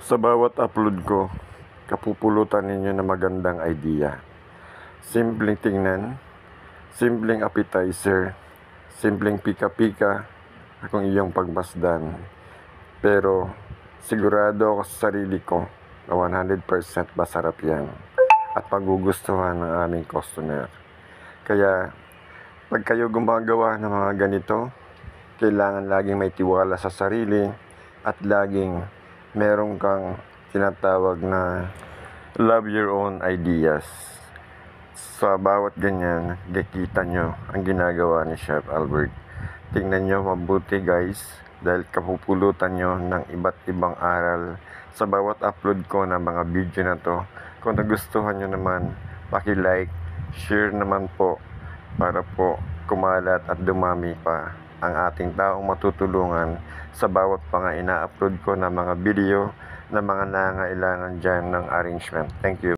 Sa bawat upload ko, kapupulutan ninyo ng magandang idea. Simpleng tingnan, simpleng appetizer, simpleng pika-pika akong iyong pagmasdan. Pero sigurado ako sa sarili ko na 100% masarap yan at magugustuhan ng aming customer. Kaya pag kayo gumagawa ng mga ganito, kailangan laging may tiwala sa sarili at laging meron kang tinatawag na love your own ideas. Sa bawat ganyan, nakikita nyo ang ginagawa ni Chef Albert. Tingnan nyo mabuti guys, dahil kapupulutan nyo ng iba't ibang aral sa bawat upload ko ng mga video na to. Kung nagustuhan nyo naman, paki-like, share naman po para po kumalat at dumami pa ang ating taong matutulungan sa bawat mga ina-upload ko na mga video na mga nangailangan dyan ng arrangement. Thank you.